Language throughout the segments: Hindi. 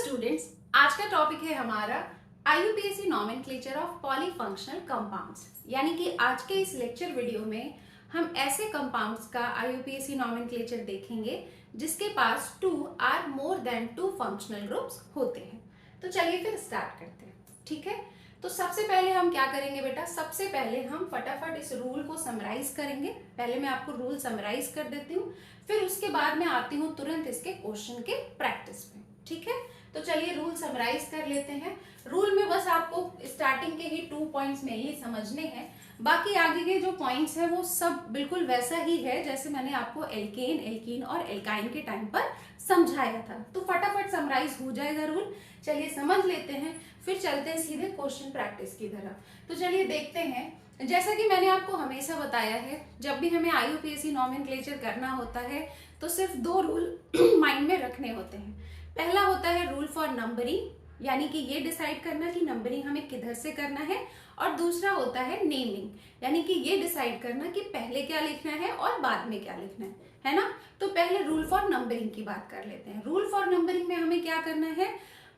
स्टूडेंट्स, आज का टॉपिक है हमारा IUPAC nomenclature of polyfunctional compounds. यानी कि आज के इस लेक्चर वीडियो में हम ऐसे कंपाउंड्स का आईयूपीएसी नॉमेनक्लेचर देखेंगे जिसके पास 2 or more than 2 functional groups होते हैं। तो चलिए फिर स्टार्ट करते हैं। ठीक है, तो सबसे पहले हम क्या करेंगे बेटा, सबसे पहले हम फटाफट इस रूल को समराइज करेंगे। पहले मैं आपको रूल समराइज कर देती हूँ, फिर उसके बाद मैं आती हूँ तुरंत इसके क्वेश्चन के प्रैक्टिस में। ठीक है, तो चलिए रूल समराइज कर लेते हैं। रूल में बस आपको स्टार्टिंग के ही 2 पॉइंट्स मेनली समझने हैं, बाकी आगे के जो पॉइंट्स हैं वो सब बिल्कुल वैसा ही है जैसे मैंने आपको एल्केन, एल्कीन और एल्काइन के टाइम पर समझाया था। तो फटाफट समराइज हो जाएगा रूल। चलिए समझ लेते हैं, फिर चलते हैं सीधे क्वेश्चन प्रैक्टिस की तरफ। तो चलिए देखते हैं। जैसा कि मैंने आपको हमेशा बताया है, जब भी हमें आईयूपीएसी नॉमेनक्लेचर करना होता है तो सिर्फ 2 रूल माइंड में रखने होते हैं। पहला होता है रूल फॉर नंबरिंग, यानी कि ये डिसाइड करना कि नंबरिंग हमें किधर से करना है, और दूसरा होता है नेमिंग, यानी कि ये डिसाइड करना कि पहले क्या लिखना है और बाद में क्या लिखना है ना। तो पहले रूल फॉर नंबरिंग की बात कर लेते हैं। रूल फॉर नंबरिंग में हमें क्या करना है,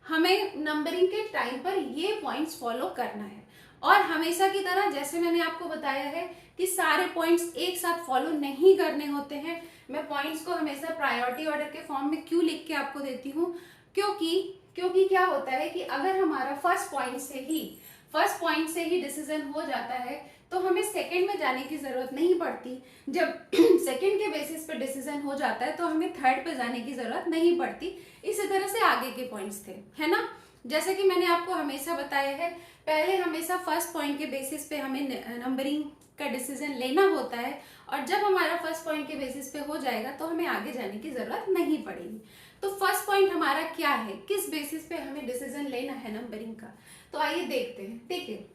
हमें नंबरिंग के टाइम पर ये पॉइंट्स फॉलो करना है, और हमेशा की तरह जैसे मैंने आपको बताया है कि सारे पॉइंट्स एक साथ फॉलो नहीं करने होते हैं। मैं पॉइंट्स को हमेशा प्रायोरिटी ऑर्डर के फॉर्म में क्यों लिख के आपको देती हूँ, क्योंकि क्या होता है कि अगर हमारा फर्स्ट पॉइंट से ही डिसीजन हो जाता है तो हमें सेकंड में जाने की जरूरत नहीं पड़ती। जब सेकंड के बेसिस पे डिसीजन हो जाता है तो हमें थर्ड पे जाने की जरूरत नहीं पड़ती। इसी तरह से आगे के पॉइंट्स थे, है ना। जैसे कि मैंने आपको हमेशा बताया है, पहले हमेशा फर्स्ट पॉइंट के बेसिस पे हमें नंबरिंग का डिसीजन लेना होता है, और जब हमारा फर्स्ट पॉइंट के बेसिस पे हो जाएगा तो हमें आगे जाने की जरूरत नहीं पड़ेगी। तो फर्स्ट पॉइंट हमारा क्या है, किस बेसिस पे हमें डिसीजन लेना है नंबरिंग का, तो आइए देखते हैं। देखिए,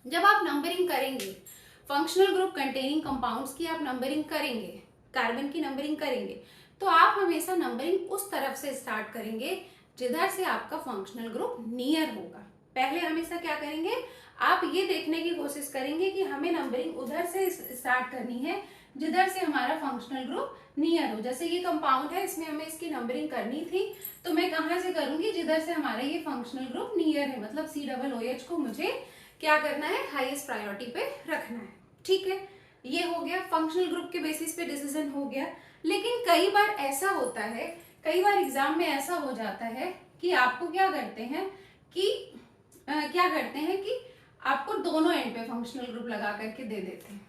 जब आप नंबरिंग करेंगे, फंक्शनल ग्रुप कंटेनिंग कंपाउंड्स की आप नंबरिंग करेंगे, कार्बन की नंबरिंग करेंगे, तो आप हमेशा नंबरिंग उस तरफ से स्टार्ट करेंगे जिधर से आपका फंक्शनल ग्रुप नियर होगा। पहले हमेशा क्या करेंगे, आप ये देखने की कोशिश करेंगे कि हमें नंबरिंग उधर से स्टार्ट करनी है जिधर से हमारा फंक्शनल ग्रुप नियर हो। जैसे ये कंपाउंड है, इसमें हमें इसकी नंबरिंग करनी थी, तो मैं कहाँ से करूंगी, जिधर से हमारा ये फंक्शनल ग्रुप नियर है, मतलब COOH को मुझे क्या करना है, हाईएस्ट प्रायोरिटी पे रखना है। ठीक है, ये हो गया, फंक्शनल ग्रुप के बेसिस पे डिसीजन हो गया। लेकिन कई बार ऐसा होता है, कई बार एग्जाम में ऐसा हो जाता है कि आपको क्या करते हैं कि आपको दोनों एंड पे फंक्शनल ग्रुप लगा करके दे देते हैं।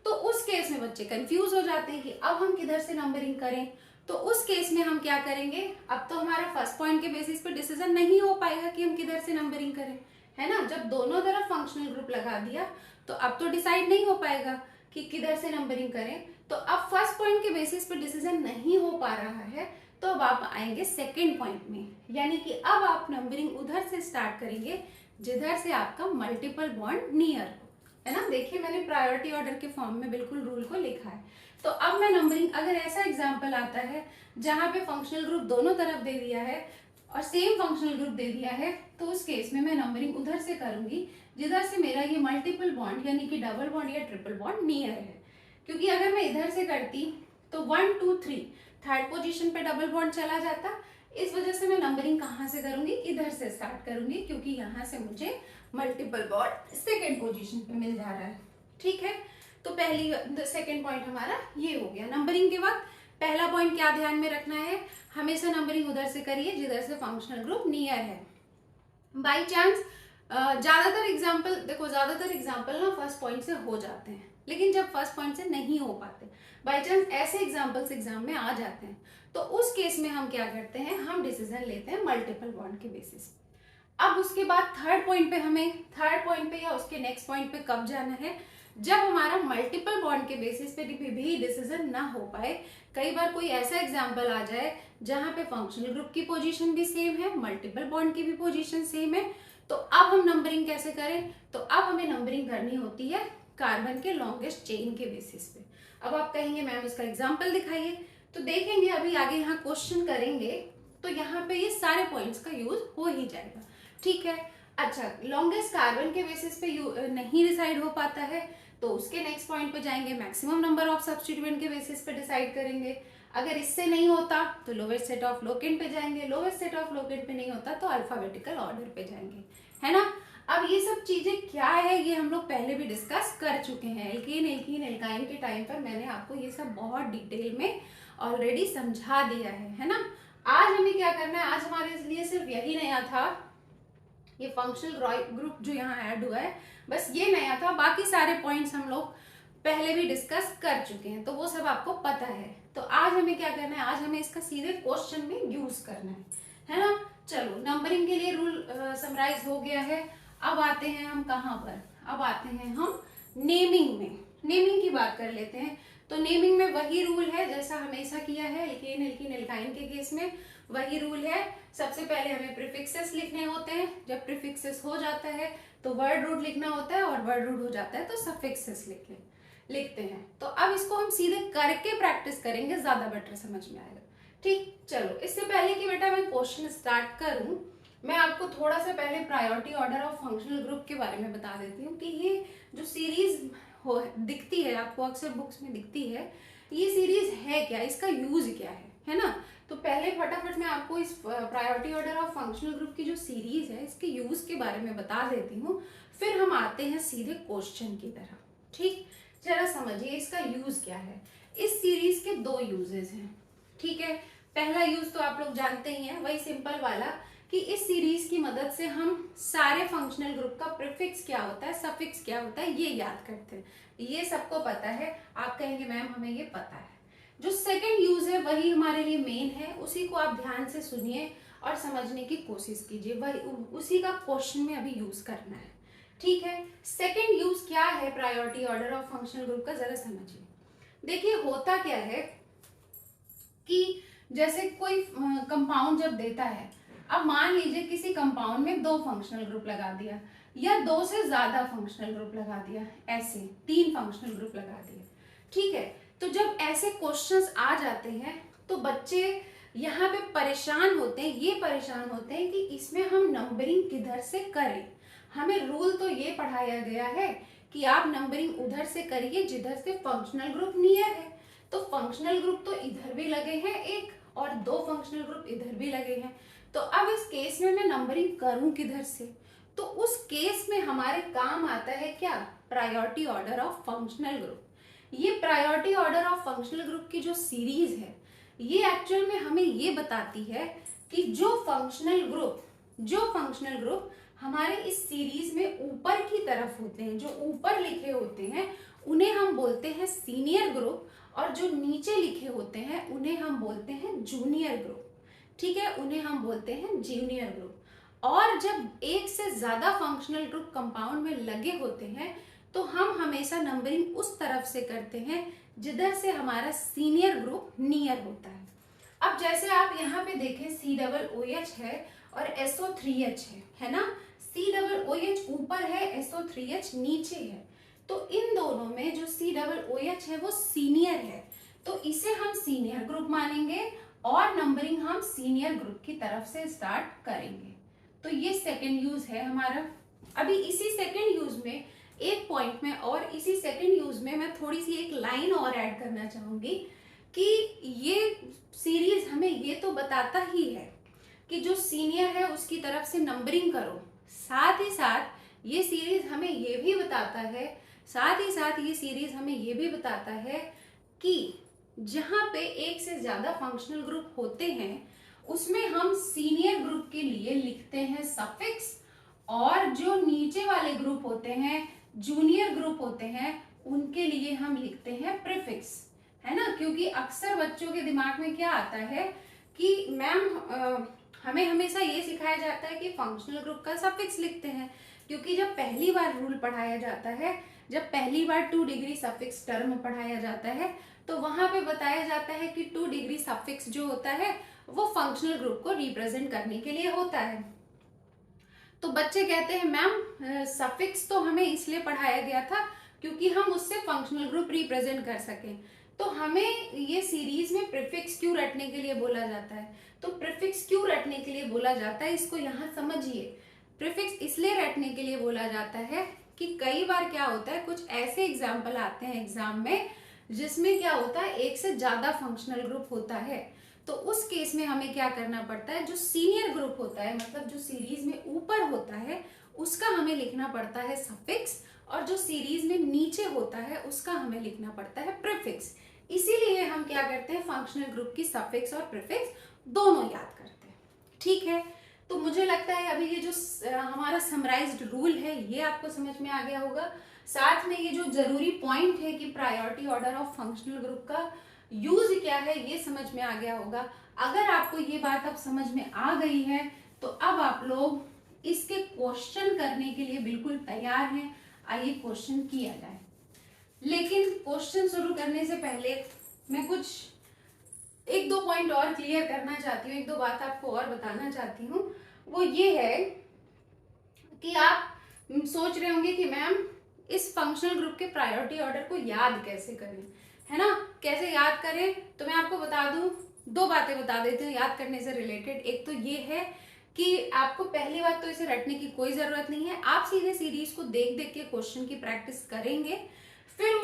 तो उस केस में बच्चे कंफ्यूज हो जाते हैं कि अब हम किधर से नंबरिंग करें। तो उस केस में हम क्या करेंगे, अब तो हमारा फर्स्ट पॉइंट के बेसिस पे डिसीजन नहीं हो पाएगा कि हम किधर से नंबरिंग करें, है ना। जब दोनों तरफ फंक्शनल ग्रुप लगा दिया तो अब तो डिसाइड नहीं हो पाएगा कि किधर से नंबरिंग करें। तो अब फर्स्ट पॉइंट के बेसिस पे डिसीजन नहीं हो पा रहा है, तो अब आप आएंगे सेकेंड पॉइंट में, यानी कि अब आप नंबरिंग उधर से स्टार्ट करेंगे जिधर से आपका मल्टीपल बॉन्ड नियर हो, है ना। देखिए, मैंने प्रायोरिटी ऑर्डर के फॉर्म में बिल्कुल रूल को लिखा है। तो अब मैं नंबरिंग, अगर ऐसा एग्जांपल आता है जहां पे फंक्शनल ग्रुप दोनों तरफ दे दिया है और सेम फंक्शनल ग्रुप दे दिया है, तो उस केस में मैं नंबरिंग उधर से करूंगी जिधर से मेरा ये मल्टीपल बॉन्ड यानी कि डबल बॉन्ड या ट्रिपल बॉन्ड नियर है। क्योंकि अगर मैं इधर से करती तो 1 2 3 थर्ड पोजीशन पे डबल बॉन्ड चला जाता। इस वजह से मैं नंबरिंग कहाँ से करूंगी, इधर से स्टार्ट करूंगी, क्योंकि यहाँ से मुझे मल्टीपल बॉन्ड सेकेंड पोजीशन पे मिल जा रहा है। ठीक है, तो सेकेंड पॉइंट हमारा ये हो गया। नंबरिंग के वक्त पहला पॉइंट क्या ध्यान में रखना है, हमेशा नंबरिंग उधर से करिए जिधर से फंक्शनल ग्रुप नियर है। बाई चांस ज्यादातर एग्जाम्पल ना फर्स्ट पॉइंट से हो जाते हैं, लेकिन जब फर्स्ट पॉइंट से नहीं हो पाते, बाई चांस ऐसे एग्जाम्पल्स एग्जाम में आ जाते हैं, तो उस केस में हम क्या करते हैं, हम डिसीजन लेते हैं मल्टीपल बॉन्ड के बेसिस। अब उसके बाद थर्ड पॉइंट पे या उसके नेक्स्ट पॉइंट पे कब जाना है, जब हमारा मल्टीपल बॉन्ड के बेसिस पे भी डिसीजन ना हो पाए। कई बार कोई ऐसा एग्जांपल आ जाए जहां पे फंक्शनल ग्रुप की पोजीशन भी सेम है, मल्टीपल बॉन्ड की भी पोजीशन सेम है, तो अब हम नंबरिंग कैसे करें, तो अब हमें नंबरिंग करनी होती है कार्बन के लॉन्गेस्ट चेन के बेसिस पे। अब आप कहेंगे मैम इसका एग्जाम्पल दिखाइए, तो देखेंगे अभी आगे यहाँ क्वेश्चन करेंगे तो यहाँ पे ये सारे पॉइंट्स का यूज हो ही जाएगा। ठीक है, अच्छा, लॉन्गेस्ट कार्बन के बेसिस पे नहीं डिसाइड हो पाता है, तो उसके नेक्स्ट पॉइंट पे जाएंगे, मैक्सिमम नंबर ऑफ सब्स्टिट्यूएंट के बेसिस पे डिसाइड करेंगे। अगर इससे नहीं होता तो लोवेस्ट सेट ऑफ लोकेंट पे जाएंगे, लोवेस्ट सेट ऑफ लोकेंट पे नहीं होता तो अल्फाबेटिकल ऑर्डर पे जाएंगे, है ना। अब ये सब चीजें क्या है ये हम लोग पहले भी डिस्कस कर चुके हैं। एल्कीन एल्कीन एल्काइन के टाइम पर मैंने आपको ये सब बहुत डिटेल में ऑलरेडी समझा दिया है ना। आज हमें क्या करना है, आज हमारे लिए सिर्फ यही नया था, ये फंक्शनल ग्रुप जो यहाँ ऐड हुआ है बस ये नया था, बाकी सारे पॉइंट्स हम लोग पहले भी डिस्कस कर चुके हैं तो वो सब आपको पता है। तो आज हमें क्या करना है, आज हमें इसका सीधे क्वेश्चन में यूज करना है ना। चलो नंबरिंग के लिए रूल समराइज हो गया है। अब आते हैं हम कहाँ पर, अब आते हैं हम नेमिंग में। नेमिंग की बात कर लेते हैं। तो नेमिंग में वही रूल है जैसा हमेशा किया है, एल्केन एल्कीन एल्काइन के केस में वही रूल है। सबसे पहले हमें प्रीफिक्सेस लिखने होते हैं, जब प्रीफिक्सेस हो जाता है तो वर्ड रूट लिखना होता है, और वर्ड रूट हो जाता है तो सफिक्सेस लिखते हैं। तो अब इसको हम सीधे करके प्रैक्टिस करेंगे, ज्यादा बेटर समझ में आएगा। ठीक, चलो इससे पहले कि बेटा मैं क्वेश्चन स्टार्ट करूं, मैं आपको थोड़ा सा पहले priority order of functional group के बारे में बता देती हूँ कि ये जो सीरीज दिखती है आपको अक्सर बुक्स में दिखती है, ये सीरीज है क्या, इसका यूज क्या है ना। तो पहले फटाफट मैं आपको इस priority order of functional group की जो सीरीज है इसके यूज के बारे में बता देती हूँ, फिर हम आते हैं सीधे क्वेश्चन की तरफ। ठीक, जरा समझिए इसका यूज क्या है। इस सीरीज के दो यूजेस हैं, ठीक है। पहला यूज तो आप लोग जानते ही हैं, वही सिंपल वाला कि इस सीरीज की मदद से हम सारे फंक्शनल ग्रुप का प्रीफिक्स क्या होता है, सफिक्स क्या होता है ये याद करते हैं। ये सबको पता है, आप कहेंगे मैम हमें ये पता है। जो सेकंड यूज है वही हमारे लिए मेन है, उसी को आप ध्यान से सुनिए और समझने की कोशिश कीजिए, वही उसी का क्वेश्चन में अभी यूज करना है। ठीक है, सेकंड यूज क्या है priority order of functional group का, जरा समझिए। देखिए होता क्या है कि जैसे कोई कंपाउंड जब देता है, अब मान लीजिए किसी कंपाउंड में 2 फंक्शनल ग्रुप लगा दिया या 2 से ज्यादा फंक्शनल ग्रुप लगा दिया, ऐसे 3 फंक्शनल ग्रुप लगा दिए, ठीक है। तो जब ऐसे क्वेश्चंस आ जाते हैं तो बच्चे यहाँ पे परेशान होते हैं, ये परेशान होते हैं कि इसमें हम नंबरिंग किधर से करें। हमें रूल तो ये पढ़ाया गया है कि आप नंबरिंग उधर से करिए जिधर से फंक्शनल ग्रुप नियर है। तो फंक्शनल ग्रुप तो इधर भी लगे हैं एक, और 2 फंक्शनल ग्रुप इधर भी लगे हैं। तो अब इस केस में मैं नंबरिंग करूं किधर से, तो उस केस में हमारे काम आता है क्या, priority order of functional group. ये priority order of functional group की जो सीरीज है ये एक्चुअल में हमें ये बताती है कि जो फंक्शनल ग्रुप हमारे इस सीरीज में ऊपर की तरफ होते हैं, जो ऊपर लिखे होते हैं उन्हें हम बोलते हैं सीनियर ग्रुप, और जो नीचे लिखे होते हैं उन्हें हम बोलते हैं जूनियर ग्रुप। ठीक है, उन्हें हम बोलते हैं जूनियर ग्रुप। और जब एक से ज्यादा फंक्शनल ग्रुप कंपाउंड में लगे होते हैं तो हम हमेशा नंबरिंग उस तरफ से करते हैं जिधर से हमारा सीनियर ग्रुप नियर होता है। अब जैसे आप यहाँ पे देखें COOH है और SO3H है ना। COOH ऊपर है, SO3H नीचे है, तो इन दोनों में जो COOH है वो सीनियर है, तो इसे हम सीनियर ग्रुप मानेंगे और नंबरिंग हम सीनियर ग्रुप की तरफ से स्टार्ट करेंगे। तो ये सेकेंड यूज है हमारा। अभी इसी सेकेंड यूज में एक पॉइंट में, और इसी सेकेंड यूज में मैं थोड़ी सी एक लाइन और ऐड करना चाहूंगी कि ये सीरीज हमें ये तो बताता ही है कि जो सीनियर है उसकी तरफ से नंबरिंग करो, साथ ही साथ ये सीरीज हमें ये भी बताता है, ये सीरीज हमें ये भी बताता है कि जहां पे एक से ज्यादा फंक्शनल ग्रुप होते हैं उसमें हम सीनियर ग्रुप के लिए लिखते हैं सफिक्स, और जो नीचे वाले ग्रुप होते हैं, जूनियर ग्रुप होते हैं, उनके लिए हम लिखते हैं प्रीफिक्स, है ना। क्योंकि अक्सर बच्चों के दिमाग में क्या आता है कि मैम हमें हमेशा ये सिखाया जाता है कि फंक्शनल ग्रुप का सफिक्स लिखते हैं, क्योंकि जब पहली बार रूल पढ़ाया जाता है, जब पहली बार 2 डिग्री सफिक्स टर्म पढ़ाया जाता है तो वहां पे बताया जाता है कि 2 डिग्री सफिक्स जो होता है वो फंक्शनल ग्रुप को रिप्रेजेंट करने के लिए होता है। तो बच्चे कहते हैं मैम सफिक्स तो हमें इसलिए पढ़ाया गया था क्योंकि हम उससे फंक्शनल ग्रुप रिप्रेजेंट कर सकें, तो हमें ये सीरीज में प्रीफिक्स क्यों रटने के लिए बोला जाता है। तो प्रीफिक्स क्यों रटने के लिए बोला जाता है, इसको यहाँ समझिए। प्रीफिक्स इसलिए रटने के लिए बोला जाता है कि कई बार क्या होता है, कुछ ऐसे एग्जाम्पल आते हैं एग्जाम में जिसमें क्या होता है एक से ज्यादा फंक्शनल ग्रुप होता है, तो उस केस में हमें क्या करना पड़ता है, जो सीनियर ग्रुप होता है मतलब जो सीरीज में ऊपर होता है उसका हमें लिखना पड़ता है सफिक्स, और जो सीरीज में नीचे होता है उसका हमें लिखना पड़ता है प्रीफिक्स। इसीलिए हम क्या करते हैं, फंक्शनल ग्रुप की सफिक्स और प्रीफिक्स दोनों याद करते हैं। ठीक है, तो मुझे लगता है अभी ये जो हमारा समराइज्ड रूल है ये आपको समझ में आ गया होगा। साथ में ये जो जरूरी पॉइंट है कि priority order of functional group का यूज क्या है ये समझ में आ गया होगा। अगर आपको ये बात अब समझ में आ गई है तो अब आप लोग इसके क्वेश्चन करने के लिए बिल्कुल तैयार हैं। आइए क्वेश्चन किया जाए। लेकिन क्वेश्चन शुरू करने से पहले मैं कुछ एक दो पॉइंट और क्लियर करना चाहती हूँ, एक दो बात आपको और बताना चाहती हूँ। वो ये है कि आप सोच रहे होंगे कि मैम इस फंक्शनल ग्रुप के प्रायोरिटी ऑर्डर को याद कैसे करें, है ना, कैसे याद करें। तो मैं आपको बता दूं, दो बातें बता देती हूँ याद करने से रिलेटेड। एक तो ये है कि आपको पहली बात तो इसे रटने की कोई जरूरत नहीं है, आप सीधे सीरीज को देख देख के क्वेश्चन की प्रैक्टिस करेंगे। फिर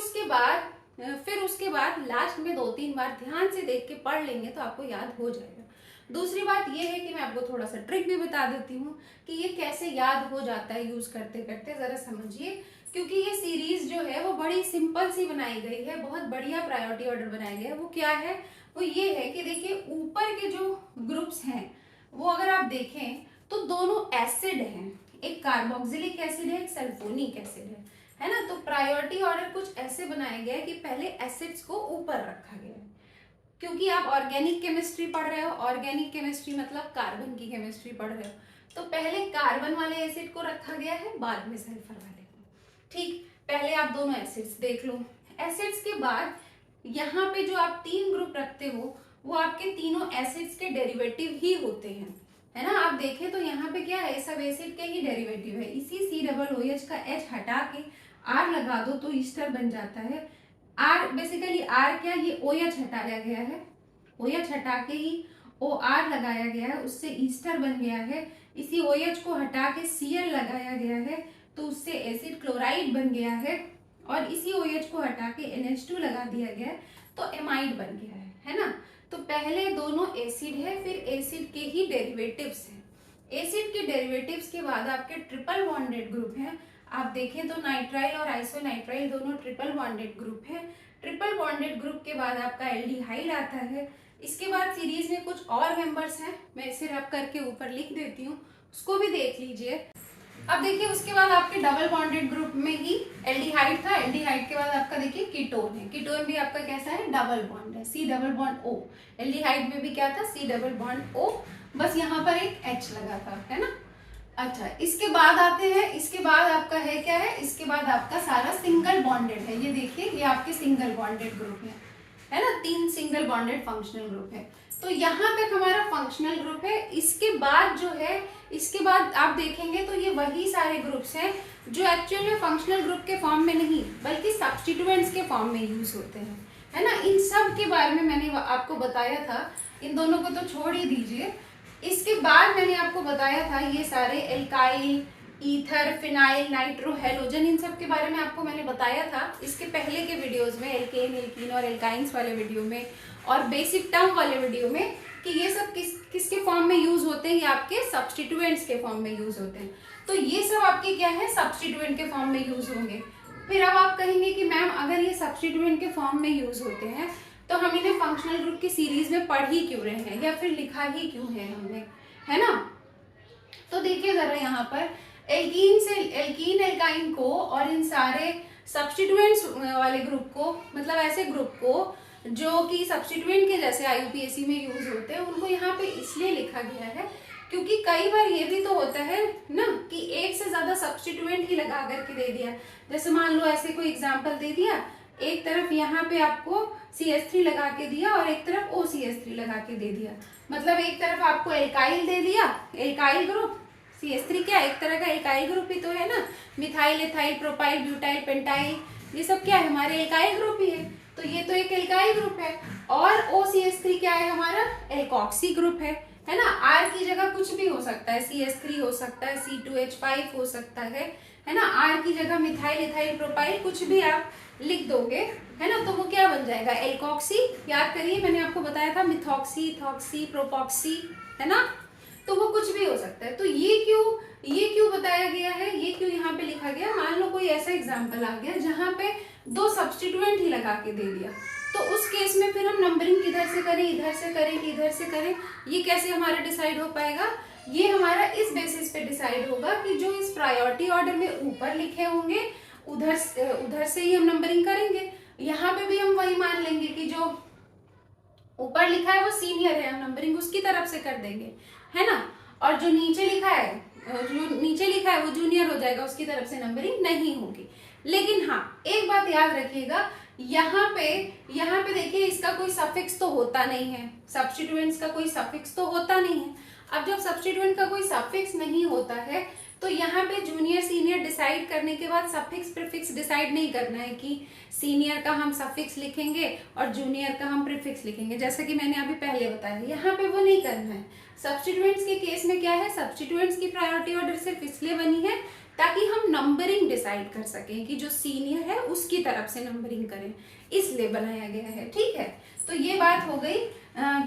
उसके बाद लास्ट में 2-3 बार ध्यान से देख के पढ़ लेंगे तो आपको याद हो जाएगा। दूसरी बात यह है कि मैं आपको थोड़ा सा ट्रिक भी बता देती हूँ कि ये कैसे याद हो जाता है यूज करते करते, जरा समझिए। क्योंकि ये सीरीज जो है वो बड़ी सिंपल सी बनाई गई है, बहुत बढ़िया प्रायोरिटी ऑर्डर बनाया गया है। वो क्या है, वो ये है कि देखिए ऊपर के जो ग्रुप्स हैं वो अगर आप देखें तो दोनों एसिड हैं, एक कार्बोक्सिलिक एसिड है, एक सल्फोनिक एसिड है ना। तो प्रायोरिटी ऑर्डर कुछ ऐसे बनाया गया है कि पहले एसिड्स को ऊपर रखा गया है। क्योंकि आप ऑर्गेनिक केमिस्ट्री पढ़ रहे हो, ऑर्गेनिक केमिस्ट्री मतलब कार्बन की केमिस्ट्री पढ़ रहे हो, तो पहले कार्बन वाले एसिड को रखा गया है, बाद में सल्फर वाले को। ठीक, पहले आप दोनों एसिड्स देख लो। एसिड्स के बाद यहाँ पे जो आप 3 ग्रुप रखते हो वो आपके तीनों एसिड्स के डेरिवेटिव ही होते हैं, है ना। आप देखें तो यहाँ पे क्या है, सब एसिड के ही डेरिवेटिव है। इसी COOH का H हटा के R लगा दो तो ईस्टर बन जाता है। R बेसिकली R क्या, ये OH हटाया गया है, OH हटा के ही OR लगाया गया है, उससे ईस्टर बन गया है। इसी OH को हटा के Cl लगाया गया है तो उससे एसिड क्लोराइड बन गया है, और इसी OH को हटा के NH2 लगा दिया गया है तो एमाइड बन गया है ना। तो पहले दोनों एसिड है, फिर एसिड के ही डेरिवेटिव्स हैं। एसिड के डेरिवेटिव्स के बाद आपके ट्रिपल बॉन्डेड ग्रुप हैं। आप देखें तो नाइट्राइल और आइसोनाइट्राइल दोनों ट्रिपल बॉन्डेड ग्रुप है। ट्रिपल बॉन्डेड ग्रुप के बाद आपका एल्डिहाइड आता है। इसके बाद सीरीज में कुछ और मेंबर्स हैं, मैं इसे रब करके ऊपर लिख देती हूँ, उसको भी देख लीजिए। अब देखिए उसके बाद आपके डबल बॉन्डेड ग्रुप में ही एल्डिहाइड था, एल्डिहाइड के बाद आपका देखिए कीटोन है। कीटोन भी आपका कैसा है, डबल बॉन्ड है, C double bond O। Aldehyde में भी क्या था, C डबल बॉन्ड O, बस यहाँ पर एक H लगा था, है ना। अच्छा, इसके बाद आते हैं, इसके बाद आपका है क्या है, इसके बाद आपका सारा सिंगल बॉन्डेड है। ये देखिए ये आपके सिंगल बॉन्डेड ग्रुप है ना, 3 सिंगल बॉन्डेड फंक्शनल ग्रुप है। तो यहाँ तक हमारा फंक्शनल ग्रुप है। इसके बाद जो है, इसके बाद आप देखेंगे तो ये वही सारे ग्रुप्स हैं जो एक्चुअल में फंक्शनल ग्रुप के फॉर्म में नहीं बल्कि सब्स्टिट्यूएंट्स के फॉर्म में यूज होते हैं, है ना। इन सब के बारे में मैंने आपको बताया था, इन दोनों को तो छोड़ ही दीजिए। इसके बाद मैंने आपको बताया था ये सारे alkyl, ether, phenyl, nitro, halogen, इन सब के बारे में आपको मैंने बताया था इसके पहले के वीडियोस में, एल्केन, एल्कीन और एल्काइंस वाले वीडियो में और बेसिक टर्म वाले वीडियो में, कि ये सब किसके फॉर्म में यूज होते हैं, ये आपके सब्स्टिट्यूएंट्स के फॉर्म में यूज होते हैं। तो ये सब आपके क्या है, सब्स्टिट्यूएंट के फॉर्म में यूज होंगे। फिर अब आप कहेंगे कि मैम अगर ये सब्स्टिट्यूएंट के फॉर्म में यूज होते हैं तो हम इन्हें फंक्शनल ग्रुप की सीरीज में पढ़ ही क्यों रहे हैं या फिर लिखा ही क्यों है हमने, है ना। तो देखिए जरा यहाँ पर एल्कीन से एल्कीन, एल्काइन को और इन सारे सब्स्टिट्यूएंट्स वाले ग्रुप को, मतलब ऐसे ग्रुप को जो कि सब्स्टिट्यूएंट के जैसे IUPAC में यूज होते हैं, उनको यहाँ पे इसलिए लिखा गया है क्योंकि कई बार ये भी तो होता है ना कि एक से ज्यादा सब्स्टिट्यूएंट ही लगा करके दे दिया। जैसे मान लो ऐसे कोई एग्जांपल दे दिया, एक तरफ यहाँ पे आपको CH3 लगा के दिया और एक तरफ OCH3 लगा के दे दिया, मतलब एक तरफ आपको एल्काइल दे दिया, एल्काइल ग्रुप, CH3 क्या एक तरह का एल्काइल ग्रुप ही तो है ना, methyl, ethyl, propyl, butyl, pentyl, ये सब क्या है, हमारे एल्काइल ग्रुप ही है। तो ये तो एक एल्काइल ग्रुप है। और OCH3 क्या है, हमारा एल्कॉक्सी ग्रुप है ना। R की जगह कुछ भी हो सकता है, CH3 हो सकता है, C2H5 हो सकता है ना। R की जगह मिथाइल इथाइल प्रोपाइल कुछ भी आप लिख दोगे, है ना, तो वो क्या बन जाएगा, एल्कोक्सी। याद करिए मैंने आपको बताया था मिथॉक्सी, इथॉक्सी, प्रोपॉक्सी, है ना, तो वो कुछ भी हो सकता है। तो ये क्यों बताया गया है, ये क्यों यहाँ पे लिखा गया। मान लो कोई ऐसा एग्जाम्पल आ गया जहाँ पे दो सब्स्टिट्यूएंट ही लगा के दे दिया, तो उस केस में फिर हम नंबरिंग किधर से करें, इधर से करें कि इधर से करें, ये कैसे हमारा डिसाइड हो पाएगा। ये हमारा इस बेसिस पे डिसाइड होगा कि जो इस प्रायोरिटी ऑर्डर में ऊपर लिखे होंगे उधर से ही हम नंबरिंग करेंगे। यहाँ पे भी हम वही मान लेंगे कि जो ऊपर लिखा है वो सीनियर है, हम नंबरिंग उसकी तरफ से कर देंगे, है ना। और जो नीचे लिखा है वो जूनियर हो जाएगा, उसकी तरफ से नंबरिंग नहीं होगी। लेकिन हाँ, एक बात याद रखिएगा, यहाँ पे देखिए इसका कोई सफिक्स तो होता नहीं है, सब्स्टिट्यूएंट्स का कोई सफिक्स तो होता नहीं है। अब जब सब्स्टिट्यूएंट का कोई सफिक्स नहीं होता है तो यहाँ पे जूनियर सीनियर डिसाइड करने के बाद सफिक्स प्रीफिक्स डिसाइड नहीं करना है कि सीनियर का हम सफिक्स लिखेंगे और जूनियर का हम प्रीफिक्स लिखेंगे, जैसा कि मैंने अभी पहले बताया। यहाँ पे वो नहीं करना है। सब्स्टिट्यूएंट्स के केस में क्या है, सब्स्टिट्यूएंट्स की प्रायोरिटी ऑर्डर सिर्फ इसलिए बनी है ताकि हम नंबरिंग डिसाइड कर सकें कि जो सीनियर है उसकी तरफ से नंबरिंग करें, इसलिए बनाया गया है। ठीक है, तो ये बात हो गई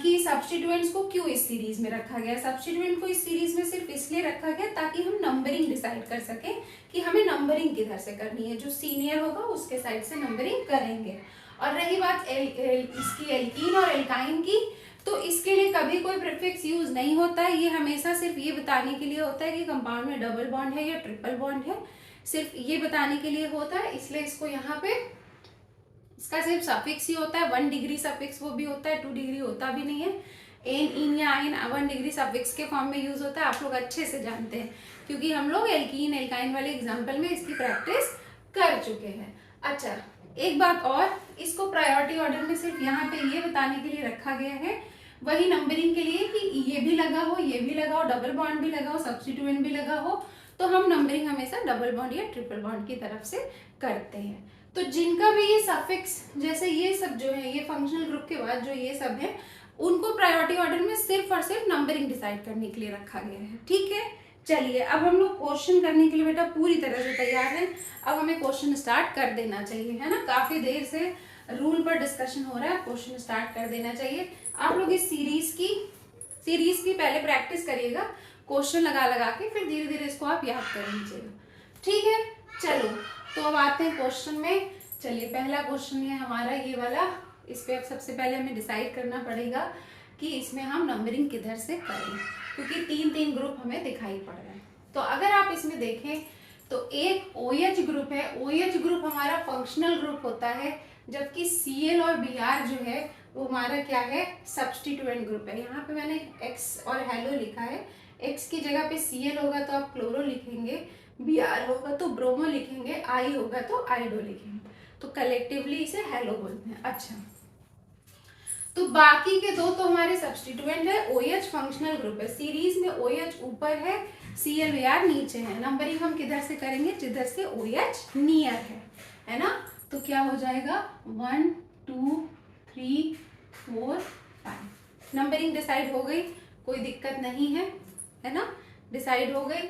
कि सब्स्टिट्यूएंट्स को क्यों इस सीरीज में रखा गया। सब्स्टिट्यूएंट को इस सीरीज में सिर्फ इसलिए रखा गया ताकि हम नंबरिंग डिसाइड कर सकें कि हमें नंबरिंग किधर से करनी है, जो सीनियर होगा उसके साइड से नंबरिंग करेंगे। और रही बात इसकी एल्कीन और एल्काइन की, तो इसके लिए कभी कोई प्रीफिक्स यूज नहीं होता है। ये हमेशा सिर्फ ये बताने के लिए होता है कि कंपाउंड में डबल बॉन्ड है या ट्रिपल बॉन्ड है, सिर्फ ये बताने के लिए होता है, इसलिए इसको यहाँ पे इसका सिर्फ सफिक्स ही होता है। 1 डिग्री सफिक्स वो भी होता है, 2 डिग्री होता भी नहीं है। एन, इन या आइन 1 डिग्री सफिक्स के फॉर्म में यूज होता है, आप लोग अच्छे से जानते हैं क्योंकि हम लोग एल्कीन एल्काइन वाले एग्जाम्पल में इसकी प्रैक्टिस कर चुके हैं। अच्छा, एक बात और, इसको प्रायोरिटी ऑर्डर में सिर्फ यहाँ पे ये बताने के लिए रखा गया है, वही नंबरिंग के लिए कि ये भी लगा हो, ये भी लगा हो, डबल बॉन्ड भी लगा हो, सब्स्टिट्यूएंट भी लगा हो, तो हम नंबरिंग हमेशा डबल बॉन्ड या ट्रिपल बॉन्ड की तरफ से करते हैं। तो जिनका भी ये सफिक्स, जैसे ये सब जो है, ये फंक्शनल ग्रुप के बाद जो ये सब है, उनको प्रायोरिटी ऑर्डर में सिर्फ और सिर्फ नंबरिंग डिसाइड करने के लिए रखा गया है। ठीक है, चलिए अब हम लोग क्वेश्चन करने के लिए बेटा पूरी तरह से तैयार हैं। अब हमें क्वेश्चन स्टार्ट कर देना चाहिए, है ना। काफी देर से रूल पर डिस्कशन हो रहा है, क्वेश्चन स्टार्ट कर देना चाहिए। आप लोग इस सीरीज की पहले प्रैक्टिस करिएगा, क्वेश्चन लगा लगा के, फिर धीरे धीरे इसको आप याद कर लीजिएगा। ठीक है, चलो तो अब आते हैं क्वेश्चन में। चलिए, पहला क्वेश्चन है हमारा ये वाला। इस पे अब सबसे पहले हमें डिसाइड करना पड़ेगा कि इसमें हम नंबरिंग किधर से करें, क्योंकि 3 ग्रुप हमें दिखाई पड़ रहे हैं। तो अगर आप इसमें देखें तो एक OH ग्रुप है, OH ग्रुप हमारा फंक्शनल ग्रुप होता है, जबकि Cl और Br जो है वो हमारा क्या है, सब्स्टिट्यूएंट ग्रुप है। यहाँ पे मैंने X और हेलो लिखा है, X की जगह पे Cl होगा तो आप क्लोरो लिखेंगे, Br होगा तो ब्रोमो लिखेंगे, I होगा तो आइडो लिखेंगे, तो कलेक्टिवली इसे हेलो बोलते हैं। अच्छा, तो बाकी के दो तो हमारे सब्स्टिट्यूएंट है, OH फंक्शनल ग्रुप है, सीरीज में OH ऊपर है, Cl Br नीचे है। नंबरिंग हम किधर से करेंगे, जिधर से OH नियर है ना। तो क्या हो जाएगा, 1 2 3 4 5। नंबरिंग डिसाइड हो गई, कोई दिक्कत नहीं है ना, डिसाइड हो गई।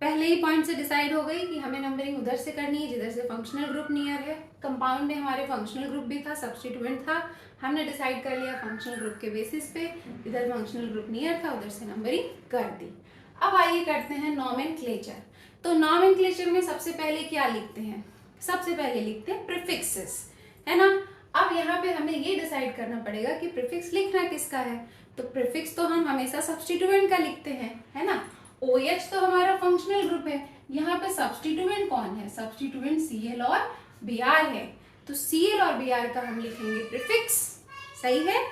पहले ही पॉइंट से डिसाइड हो गई कि हमें नंबरिंग उधर से करनी है जिधर से फंक्शनल ग्रुप नियर है। कंपाउंड में हमारे फंक्शनल ग्रुप भी था, सब्स्टिट्यूएंट था, हमने डिसाइड कर लिया फंक्शनल ग्रुप के बेसिस पे, इधर फंक्शनल ग्रुप नियर था, उधर से नंबरिंग कर दी। अब आइए करते हैं नॉमेनक्लेचर। तो नॉमेनक्लेचर में सबसे पहले क्या लिखते हैं, सबसे पहले लिखते हैं प्रीफिक्सेस, है ना। अब यहाँ पे हमें ये डिसाइड करना पड़ेगा कि प्रीफिक्स लिखना किसका है। तो प्रीफिक्स तो हम हमेशा सब्स्टिट्यूएंट का लिखते हैं, है ना। OH तो हमारा फंक्शनल ग्रुप है, यहाँ पे सब्स्टिट्यूएंट कौन है, सब्स्टिट्यूएंट Cl और Br है, तो Cl और Br का हम लिखेंगे प्रीफिक्स, सही है।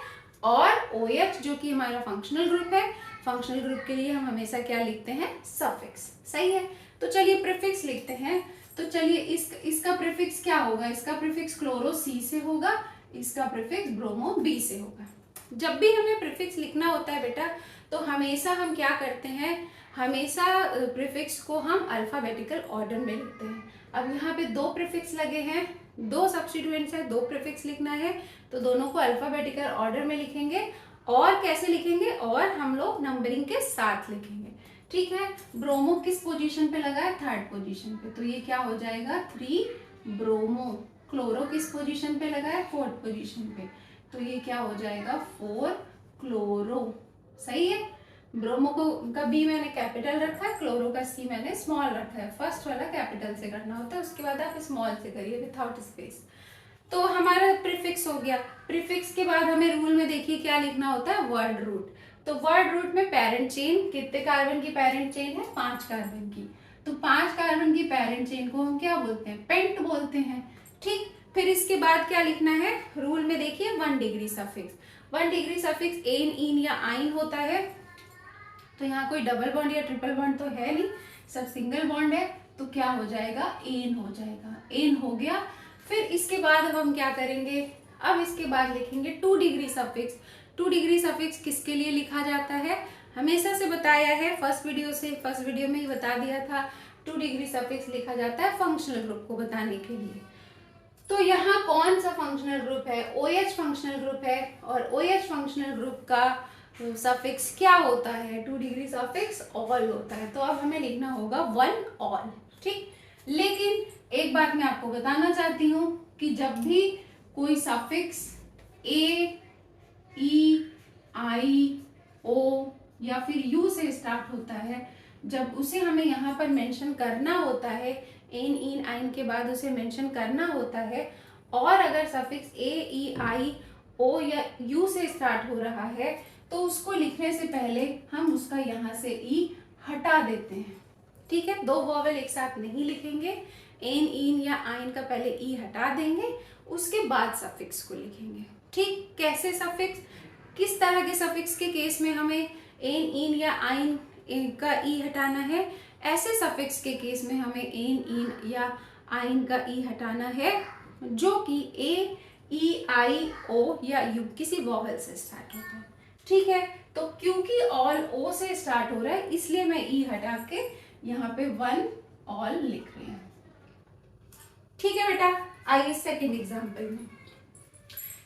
और OH जो कि हमारा फंक्शनल ग्रुप है, फंक्शनल ग्रुप के लिए हम हमेशा क्या लिखते हैं, सफिक्स, सही है। तो चलिए प्रीफिक्स लिखते हैं। तो चलिए इसका प्रीफिक्स क्या होगा, इसका प्रीफिक्स क्लोरो C से होगा, इसका प्रीफिक्स ब्रोमो B से होगा। जब भी हमें प्रीफिक्स लिखना होता है बेटा, तो हमेशा हम क्या करते हैं, हमेशा प्रीफिक्स को हम अल्फाबेटिकल ऑर्डर में लिखते हैं। अब यहाँ पे 2 प्रीफिक्स लगे हैं, 2 सब्स्टिट्यूएंट्स है, 2 प्रीफिक्स लिखना है, तो दोनों को अल्फाबेटिकल ऑर्डर में लिखेंगे और कैसे लिखेंगे, और हम लोग नंबरिंग के साथ लिखेंगे, ठीक है। ब्रोमो किस पोजीशन पे लगा है, थर्ड पोजीशन पे, तो ये क्या हो जाएगा 3 ब्रोमो। क्लोरो किस पोजीशन पे लगा है, फोर्थ पोजीशन पे, तो ये क्या हो जाएगा 4 क्लोरो। सही है। ब्रोमो का बी मैंने कैपिटल रखा है, क्लोरो का सी मैंने स्मॉल रखा है। फर्स्ट वाला कैपिटल से करना होता है, उसके बाद आप स्मॉल से करिए विथआउट स्पेस। तो हमारा प्रीफिक्स हो गया। प्रीफिक्स के बाद हमें रूल में देखिए क्या लिखना होता है, वर्ड रूट। तो वर्ड रूट में पेरेंट चेन, कितने कार्बन की पेरेंट चेन है, 5 कार्बन की। तो 5 कार्बन की पेरेंट चेन को हम क्या बोलते हैं, पेंट बोलते हैं, ठीक। फिर इसके बाद क्या लिखना है, रूल में देखिए 1 degree suffix. 1 degree suffix ene, ine या आइन होता है। तो यहाँ कोई डबल बॉन्ड या ट्रिपल बॉन्ड तो है नहीं, सब सिंगल बॉन्ड है, तो क्या हो जाएगा, एन हो जाएगा। एन हो गया। फिर इसके बाद अब हम क्या करेंगे, अब इसके बाद लिखेंगे 2 डिग्री सफिक्स। 2 डिग्री सफिक्स किसके लिए लिखा जाता है, हमेशा से बताया है, फर्स्ट वीडियो में ही बता दिया था। 2 डिग्री सफिक्स लिखा जाता है फंक्शनल ग्रुप को बताने के लिए। तो यहाँ कौन सा फंक्शनल ग्रुप है, OH फंक्शनल ग्रुप है, और OH फंक्शनल ग्रुप का सफिक्स क्या होता है, 2 डिग्री सफिक्स ऑल होता है। तो अब हमें लिखना होगा 1 ऑल, ठीक। लेकिन एक बात मैं आपको बताना चाहती हूँ कि जब भी कोई सफिक्स ए, ई, आई, ओ या फिर यू से स्टार्ट होता है, जब उसे हमें यहाँ पर मेंशन करना होता है, एन, इन, आइन के बाद उसे मेंशन करना होता है, और अगर सफिक्स ए, ई, आई, ओ या यू से स्टार्ट हो रहा है, तो उसको लिखने से पहले हम उसका यहाँ से ई हटा देते हैं, ठीक है। 2 वॉवेल एक साथ नहीं लिखेंगे, एन, इन या आइन का पहले ई हटा देंगे, उसके बाद सफिक्स को लिखेंगे, ठीक। कैसे सफिक्स, किस तरह के सफिक्स के केस में हमें एन, इन या आइन का ई हटाना है, ऐसे सफिक्स के केस में हमें एन, इन या आइन का ई हटाना है जो कि ए, ई, आई, ओ या यू किसी वॉवेल से स्टार्ट होता है, ठीक है। तो क्योंकि ऑल ओ से स्टार्ट हो रहा है, इसलिए मैं ई हटा के यहाँ पे 1 ऑल लिख रही हूँ, ठीक है बेटा। आइए सेकेंड एग्जाम्पल में,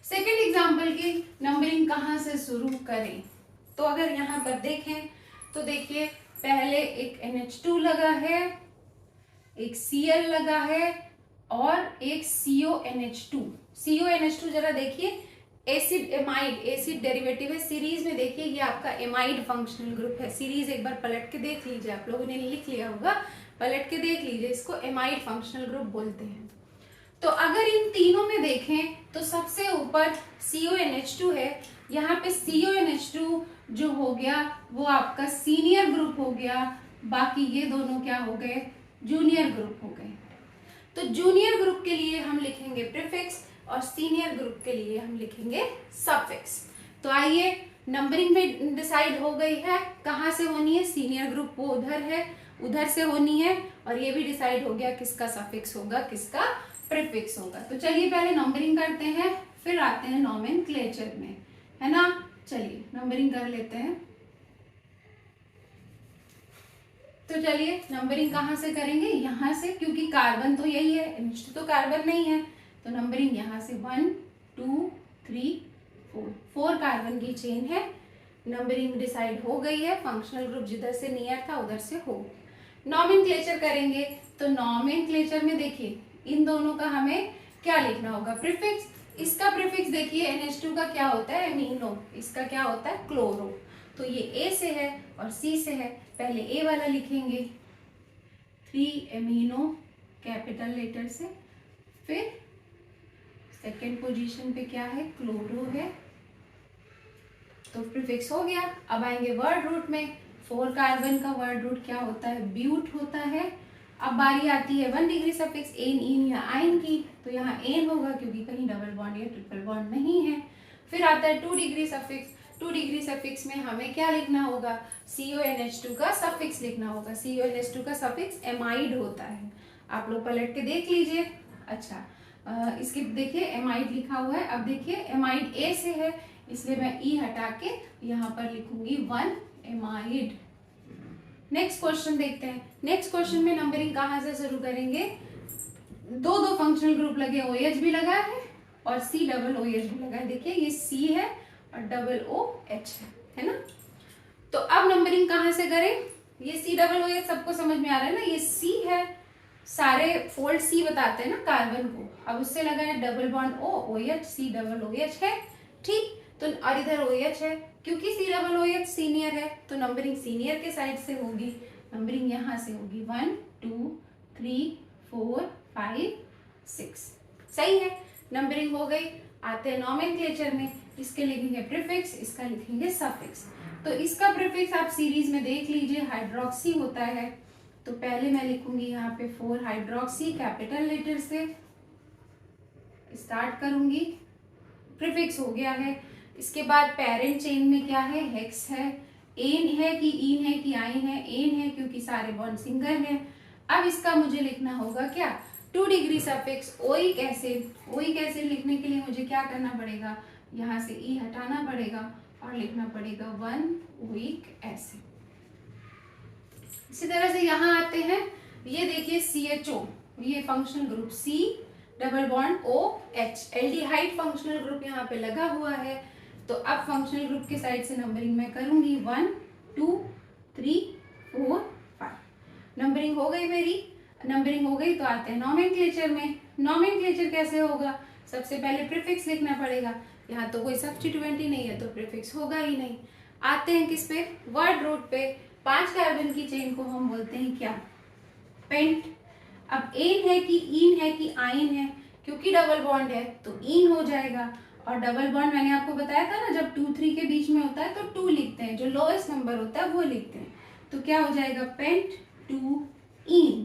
सेकेंड एग्जाम्पल की नंबरिंग कहाँ से शुरू करें। तो अगर यहाँ पर देखें तो देखिए पहले एक NH2 लगा है, एक Cl लगा है और एक CONH2। CONH2 जरा देखिए, एसिड एमाइड, एसिड डेरिवेटिव है सीरीज में। देखिए ये आपका एमाइड फंक्शनल ग्रुप है। सीरीज एक बार पलट के देख लीजिए, आप लोगों ने लिख लिया होगा, पलट के देख लीजिए, इसको एमाइड फंक्शनल ग्रुप बोलते हैं। तो अगर इन तीनों में देखें तो सबसे ऊपर CONH2 है। यहाँ पे CONH2 जो हो गया वो आपका सीनियर ग्रुप हो गया, बाकी ये दोनों क्या हो गए, जूनियर ग्रुप हो गए। तो जूनियर ग्रुप के लिए हम लिखेंगे प्रीफिक्स और सीनियर ग्रुप के लिए हम लिखेंगे सफिक्स। तो आइए, नंबरिंग में डिसाइड हो गई है कहाँ से होनी है, सीनियर ग्रुप वो उधर है, उधर से होनी है, और ये भी डिसाइड हो गया किसका सफिक्स होगा, किसका प्रीफिक्स होगा। तो चलिए पहले नंबरिंग करते हैं, फिर आते हैं नोमेनक्लेचर में, है ना। चलिए नंबरिंग कर लेते हैं। तो चलिए नंबरिंग कहाँ से करेंगे, यहाँ से, क्योंकि कार्बन तो यही है, NH2 तो कार्बन नहीं है, तो नंबरिंग यहाँ से 1 2 3 4 कार्बन की चेन है। नंबरिंग डिसाइड हो गई है, फंक्शनल ग्रुप जिधर से नियर था उधर से हो। नोमेनक्लेचर करेंगे, तो नोमेनक्लेचर में देखिए इन दोनों का हमें क्या लिखना होगा, प्रीफिक्स। इसका प्रीफिक्स देखिए NH2 का क्या होता है, एमिनो, इसका क्या होता है, क्लोरो। तो ये A से है और C से है, पहले A वाला लिखेंगे 3 एमिनो कैपिटल लेटर से, फिर सेकेंड पोजीशन पे क्या है, क्लोरो है, तो प्रीफिक्स हो गया। अब आएंगे वर्ड रूट में, 4 कार्बन का वर्ड रूट क्या होता है, ब्यूट होता है। अब बारी आती है 1 डिग्री सफिक्स एन, इन या आइन की, तो यहाँ एन होगा क्योंकि कहीं डबल बॉन्ड या ट्रिपल बॉन्ड नहीं है। फिर आता है 2 डिग्री सफिक्स। 2 डिग्री सफिक्स में हमें क्या लिखना होगा, CONH2 का सफिक्स लिखना होगा। CONH2 का सफिक्स एमाइड होता है, आप लोग पलट के देख लीजिए। अच्छा, इसके देखिए एमाइड लिखा हुआ है। अब देखिए एमाइड A से है, इसलिए मैं E हटा के यहाँ पर लिखूंगी 1 एमाइड। नेक्स्ट क्वेश्चन देखते हैं। नेक्स्ट क्वेश्चन में नंबरिंग कहाँ से शुरू करेंगे, दो फंक्शनल ग्रुप लगे, OH भी लगा है और C डबल OH भी लगा है। देखिए ये C है और डबल ओ एच है ना। तो अब नंबरिंग कहाँ से करें, ये सी डबल ओ एच सबको समझ में आ रहा है ना, ये सी है, सारे फोल्ड सी बताते हैं ना कार्बन को। अब उससे लगा है double bond O H, C double O H है, ठीक। तो और इधर ओ एच है, क्योंकि C double O H senior है तो नंबरिंग सीनियर के साइड से होगी, नंबरिंग यहाँ से होगी 1 2 3 4 5 6, सही है। नंबरिंग हो गई। आते हैं नॉमेनक्लेचर में, इसके लिखेंगे प्रीफिक्स, इसका लिखेंगे सफिक्स। तो इसका प्रीफिक्स आप सीरीज में देख लीजिए, हाइड्रोक्सी होता है। तो पहले मैं लिखूंगी यहाँ पे 4 हाइड्रोक्सी कैपिटल लेटर से स्टार्ट करूंगी, प्रीफिक्स हो गया है। इसके बाद पेरेंट चेन में क्या है, हेक्स है, एन है कि इन है कि आइन है, एन है क्योंकि सारे बॉन्ड सिंगल है। अब इसका मुझे लिखना होगा क्या, 2 degree suffix oic acid. Oic acid लिखने के लिए मुझे क्या करना पड़ेगा, यहाँ से ई हटाना पड़ेगा और लिखना पड़ेगा 1 ओइक एसिड। इसी तरह से यहाँ आते हैं, ये देखिए CHO, ये functional group C double bond OH, aldehyde functional group यहाँ पे लगा हुआ है। तो अब फंक्शनल ग्रुप के साइड से नंबरिंग मैं करूंगी 1 2 3 4 5। नंबरिंग हो गई मेरी, नंबरिंग हो गई तो आते हैं नॉमेनक्लेचर में। नॉमेनक्लेचर कैसे होगा, सबसे पहले प्रीफिक्स लिखना पड़ेगा, यहाँ तो कोई सब्स्टिट्यूएंट ही नहीं है तो प्रीफिक्स होगा ही नहीं। आते हैं किस पे, वर्ड रूट पे। 5 कार्बन की चेन को हम बोलते हैं क्या, पेंट। अब एन है कि इन है कि आइन है, क्योंकि डबल बॉन्ड है तो इन हो जाएगा। और डबल बॉन्ड मैंने आपको बताया था ना, जब 2 3 के बीच में होता है तो 2 लिखते हैं, जो लोएस्ट नंबर होता है वो लिखते हैं। तो क्या हो जाएगा, pent two yne,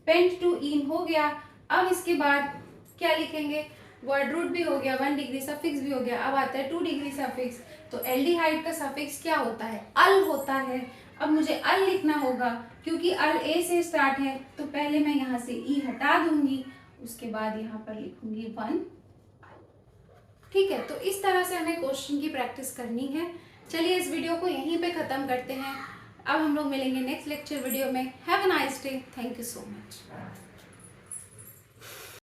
pent two yne हो गया। अब इसके बाद क्या लिखेंगे, वर्ड रूट भी हो गया, 1 डिग्री सफिक्स भी हो गया। अब आता है 2 डिग्री सफिक्स। तो एल्डिहाइड का सफिक्स क्या होता है, अल होता है। अब मुझे अल लिखना होगा, क्योंकि अल ए से स्टार्ट है तो पहले मैं यहाँ से ई हटा दूंगी, उसके बाद यहाँ पर लिखूंगी 1। ठीक है, तो इस तरह से हमें क्वेश्चन की प्रैक्टिस करनी है। चलिए इस वीडियो को यहीं पे खत्म करते हैं। अब हम लोग मिलेंगे नेक्स्ट लेक्चर वीडियो में। Have a nice day, thank you so much.